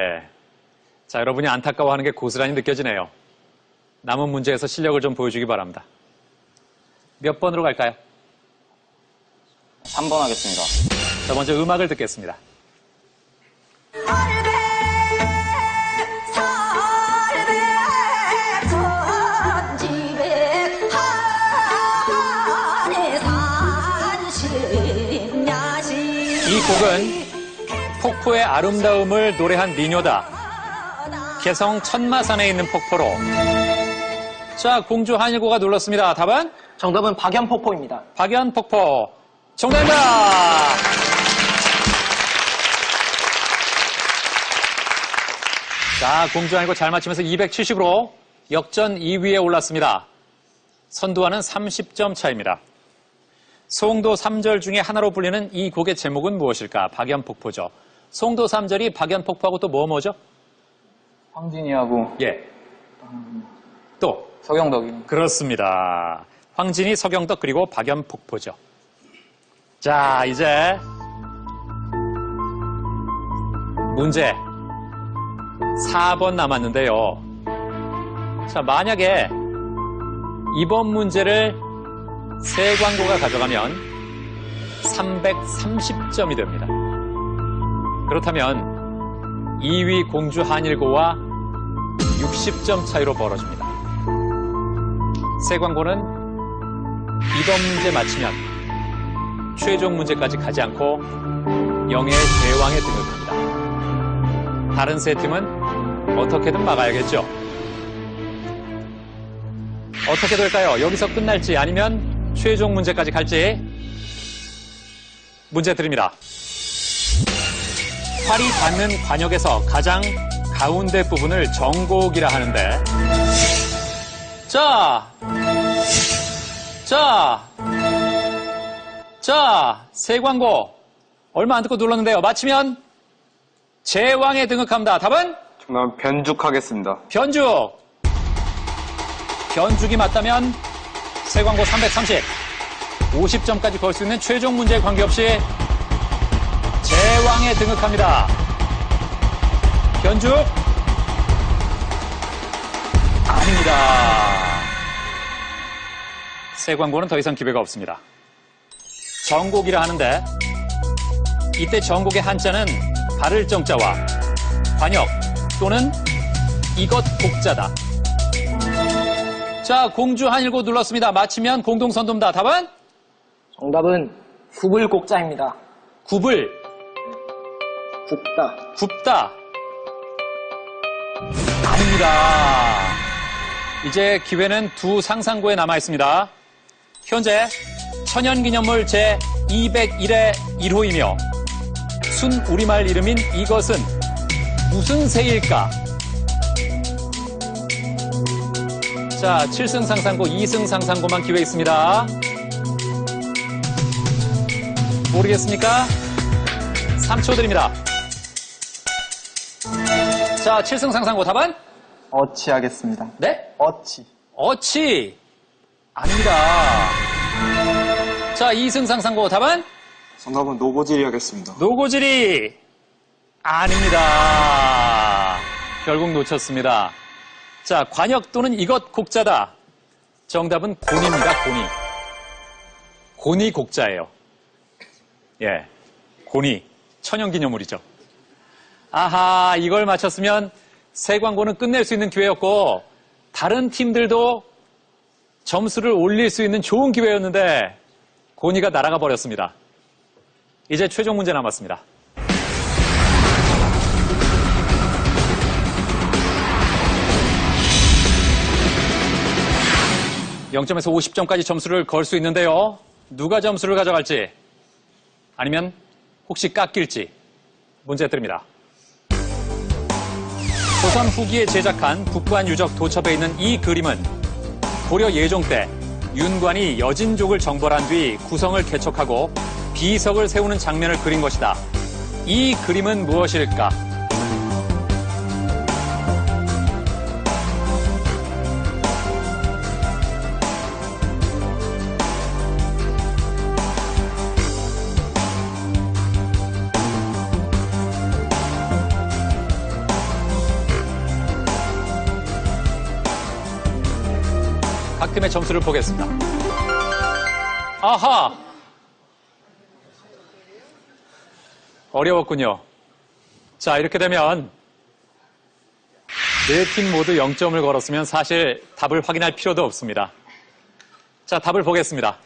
자, 여러분이 안타까워하는 게 고스란히 느껴지네요. 남은 문제에서 실력을 좀 보여주기 바랍니다. 몇 번으로 갈까요? 3번 하겠습니다. 자, 먼저 음악을 듣겠습니다. 이 곡은 폭포의 아름다움을 노래한 민요다. 개성 천마산에 있는 폭포로. 자, 공주 한일고가 눌렀습니다. 답은? 정답은 박연폭포입니다. 박연폭포. 정답입니다. 자, 공주 한일고 잘 맞히면서 270으로 역전 2위에 올랐습니다. 선두와는 30점 차입니다. 송도 3절 중에 하나로 불리는 이 곡의 제목은 무엇일까? 박연폭포죠. 송도 3절이 박연폭포하고 또 뭐죠? 황진이하고 예. 또 서경덕이. 그렇습니다. 황진이, 서경덕 그리고 박연폭포죠. 자, 이제 문제 4번 남았는데요. 자, 만약에 이번 문제를 세 광고가 가져가면 330점이 됩니다. 그렇다면 2위 공주 한일고와 60점 차이로 벌어집니다. 세 광고는 이번 문제 맞히면 최종 문제까지 가지 않고 영예의 제왕에 등극합니다. 다른 세 팀은 어떻게든 막아야겠죠. 어떻게 될까요? 여기서 끝날지 아니면 최종 문제까지 갈지. 문제 드립니다. 활이 닿는 관역에서 가장 가운데 부분을 정곡이라 하는데, 세 광고 얼마 안 듣고 눌렀는데요. 맞히면 제왕에 등극합니다. 답은? 정답은 변죽 하겠습니다. 변죽. 변죽이 맞다면 세 광고 330, 50점까지 걸 수 있는 최종 문제에 관계없이 제왕에 등극합니다. 변죽? 아닙니다. 새 광고는 더 이상 기회가 없습니다. 정곡이라 하는데 이때 정곡의 한자는 바를 정자와 관역 또는 이것 곡자다. 자, 공주 한일고 눌렀습니다. 맞히면 공동선동다. 답은? 정답은 굽을곡자입니다. 굽을, 굽다. 굽다. 아닙니다. 이제 기회는 두 상상고에 남아 있습니다. 현재 천연기념물 제201회 1호이며 순 우리말 이름인 이것은 무슨 새일까? 자, 7승 상상고, 2승 상상고만 기회 있습니다. 모르겠습니까? 3초 드립니다. 자, 7승 상상고 답은? 어치 하겠습니다. 네? 어치. 어치. 아닙니다. 자, 2승 상상고 답은? 정답은 노고지리 하겠습니다. 노고지리. 아닙니다. 결국 놓쳤습니다. 자, 관역 또는 이것 곡자다. 정답은 곤입니다, 곤이. 곤이 곡자예요. 예. 곤이. 천연기념물이죠. 아하, 이걸 맞췄으면 새 광고는 끝낼 수 있는 기회였고, 다른 팀들도 점수를 올릴 수 있는 좋은 기회였는데, 곤이가 날아가 버렸습니다. 이제 최종 문제 남았습니다. 0점에서 50점까지 점수를 걸 수 있는데요. 누가 점수를 가져갈지 아니면 혹시 깎일지 문제 드립니다. 조선 후기에 제작한 북관 유적 도첩에 있는 이 그림은 고려 예종 때 윤관이 여진족을 정벌한 뒤 구성을 개척하고 비석을 세우는 장면을 그린 것이다. 이 그림은 무엇일까? 각 팀의 점수를 보겠습니다. 아하! 어려웠군요. 자, 이렇게 되면 네 팀 모두 0점을 걸었으면 사실 답을 확인할 필요도 없습니다. 자, 답을 보겠습니다.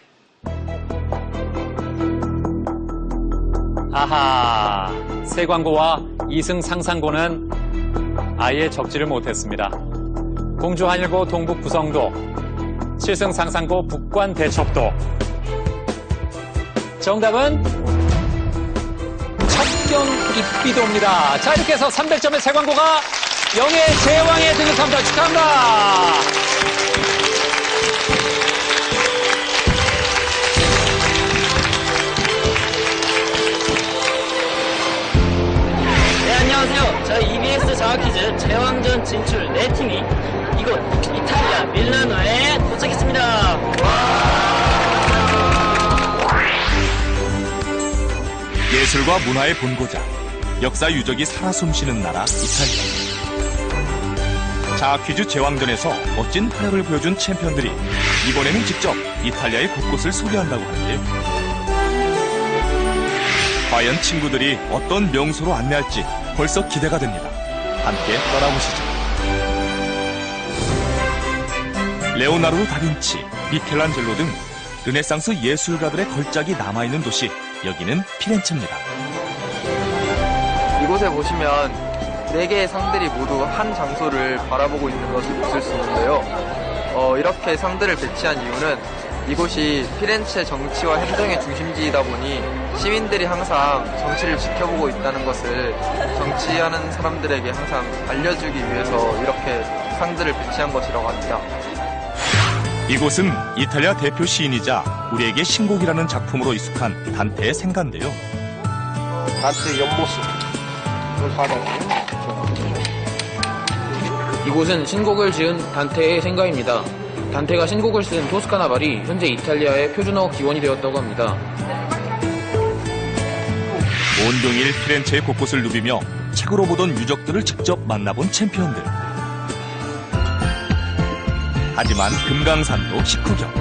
아하! 새 광고와 2승 상상고는 아예 적지를 못했습니다. 공주 한일고 동북 구성도, 7승 상상고 북관 대첩도. 정답은 첩경 입비도입니다. 자, 이렇게 해서 300점의 새 광고가 영예 제왕에 등극합니다. 축하합니다. 네, 안녕하세요. 저희 EBS 장학퀴즈 제왕전 진출 4팀이 이곳 이탈리아 밀라노에 도착했습니다. 예술과 문화의 본고장, 역사 유적이 살아 숨쉬는 나라 이탈리아. 장학퀴즈 제왕전에서 멋진 활약을 보여준 챔피언들이 이번에는 직접 이탈리아의 곳곳을 소개한다고 하는데요. 과연 친구들이 어떤 명소로 안내할지 벌써 기대가 됩니다. 함께 떠나보시죠. 레오나르도 다빈치, 미켈란젤로 등 르네상스 예술가들의 걸작이 남아있는 도시, 여기는 피렌체입니다. 이곳에 보시면 4개의 상들이 모두 한 장소를 바라보고 있는 것을 보실 수 있는데요. 이렇게 상들을 배치한 이유는 이곳이 피렌체 정치와 행정의 중심지이다 보니 시민들이 항상 정치를 지켜보고 있다는 것을 정치하는 사람들에게 항상 알려주기 위해서 이렇게 상들을 배치한 것이라고 합니다. 이곳은 이탈리아 대표 시인이자 우리에게 신곡이라는 작품으로 익숙한 단테의 생가인데요. 단테 연못을 받아요. 이곳은 신곡을 지은 단테의 생가입니다. 단테가 신곡을 쓴 토스카나 말이 현재 이탈리아의 표준어 기원이 되었다고 합니다. 온종일 피렌체의 곳곳을 누비며 책으로 보던 유적들을 직접 만나본 챔피언들. 하지만 금강산도 식후경.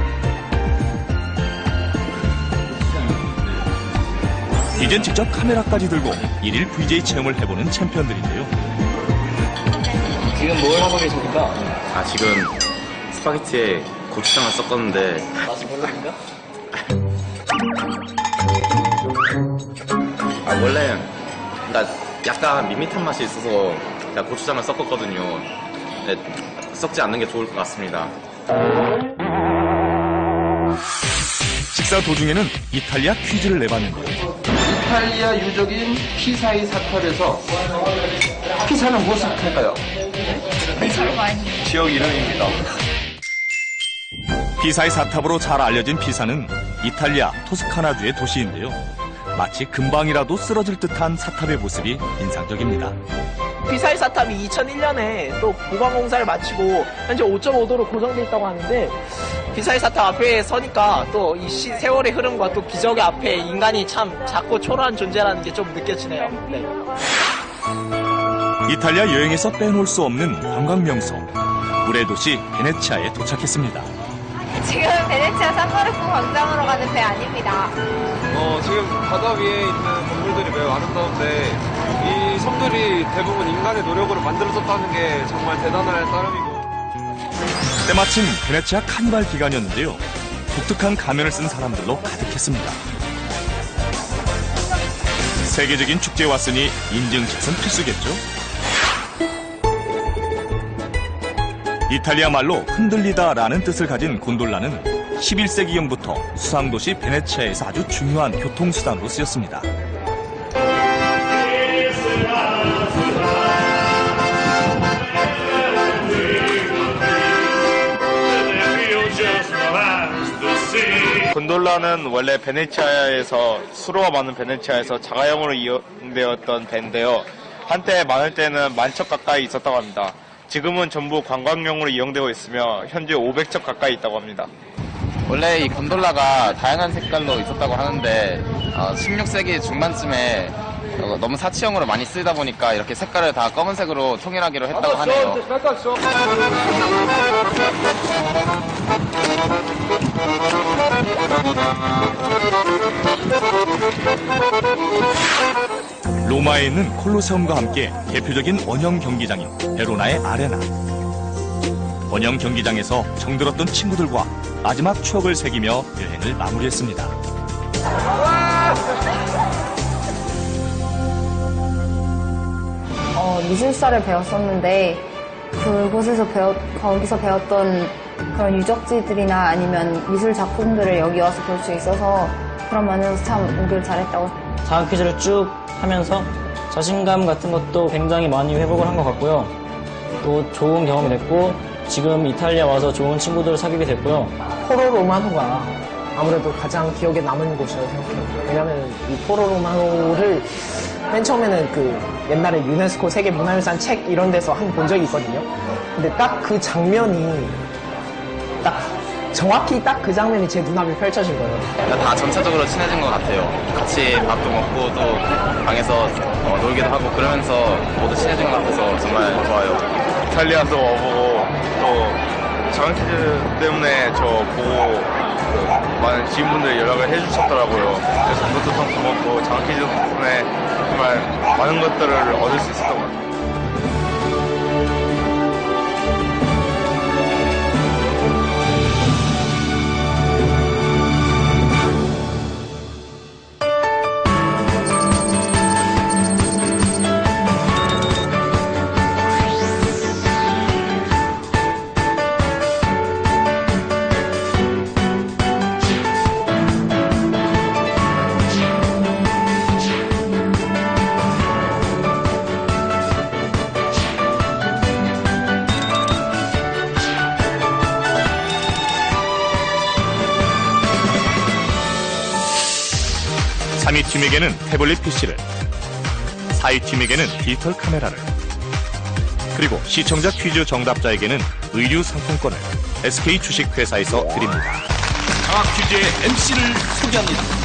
이젠 직접 카메라까지 들고 일일 VJ 체험을 해보는 챔피언들인데요. 지금 뭘 하고 계십니까? 지금 스파게티에 고추장을 섞었는데 맛이 별로인가? 원래 그러니까 약간 밋밋한 맛이 있어서 제가 고추장을 섞었거든요. 근데 섞지 않는 게 좋을 것 같습니다. 식사 도중에는 이탈리아 퀴즈를 내봤는데요. 이탈리아 유적인 피사의 사탑에서 피사는 무엇을 뜻할까요? 지역 이름입니다. 피사의 사탑으로 잘 알려진 피사는 이탈리아 토스카나주의 도시인데요. 마치 금방이라도 쓰러질 듯한 사탑의 모습이 인상적입니다. 피사의 사탑이 2001년에 또 보강 공사를 마치고 현재 5.5도로 고정돼 있다고 하는데 피사의 사탑 앞에 서니까 또 이 세월의 흐름과 또 기적의 앞에 인간이 참 작고 초라한 존재라는 게 좀 느껴지네요. 네. 이탈리아 여행에서 빼놓을 수 없는 관광 명소 물의 도시 베네치아에 도착했습니다. 지금 베네치아 산마르코 광장으로 가는 배 아닙니다. 지금 바다 위에 있는 건물들이 매우 아름다운데 이 섬들이 대부분 인간의 노력으로 만들어졌다는 게 정말 대단할 따름이고. 때마침 베네치아 카니발 기간이었는데요. 독특한 가면을 쓴 사람들로 가득했습니다. 세계적인 축제에 왔으니 인증샷은 필수겠죠? 이탈리아 말로 흔들리다라는 뜻을 가진 곤돌라는 11세기경부터 수상도시 베네치아에서 아주 중요한 교통수단으로 쓰였습니다. 곤돌라는 원래 베네치아에서 수로가 많은 베네치아에서 자가용으로 이용되었던 배인데요. 한때 많을 때는 10,000척 가까이 있었다고 합니다. 지금은 전부 관광용으로 이용되고 있으며 현재 500척 가까이 있다고 합니다. 원래 이 곤돌라가 다양한 색깔로 있었다고 하는데 16세기 중반쯤에 너무 사치형으로 많이 쓰이다 보니까 이렇게 색깔을 다 검은색으로 통일하기로 했다고 하네요. 로마에 있는 콜로세움과 함께 대표적인 원형 경기장인 베로나의 아레나. 원형 경기장에서 정들었던 친구들과 마지막 추억을 새기며 여행을 마무리했습니다. 미술사를 배웠었는데 그곳에서 거기서 배웠던 그런 유적지들이나 아니면 미술 작품들을 여기 와서 볼 수 있어서 그런 면에서 참 오길 잘했다고. 장학 퀴즈를 쭉 하면서 자신감 같은 것도 굉장히 많이 회복을 한 것 같고요. 또 좋은 경험이 됐고 지금 이탈리아 와서 좋은 친구들을 사귀게 됐고요. 포로 로마노가 아무래도 가장 기억에 남은 곳이라고 생각해요. 왜냐면 이 포로 로마노를 맨 처음에는 그 옛날에 유네스코 세계문화유산 책 이런 데서 한 번 본 적이 있거든요. 근데 딱 그 장면이 딱 정확히 딱 그 장면이 제 눈앞에 펼쳐진 거예요. 다 전체적으로 친해진 것 같아요. 같이 밥도 먹고 또 방에서 놀기도 하고 그러면서 모두 친해진 것 같아서 정말 좋아요. 이탈리아도 와보고 또 장학퀴즈 때문에 저 보고 많은 지인분들이 연락을 해주셨더라고요. 그래서 그것도 참 고맙고 장학퀴즈 덕분에 정말 많은 것들을 얻을 수 있었던 것 같아요. 팀에게는 태블릿 PC를, 4위 팀에게는 디지털 카메라를, 그리고 시청자 퀴즈 정답자에게는 의류 상품권을 SK 주식회사에서 드립니다. 장학 퀴즈의 MC를 소개합니다.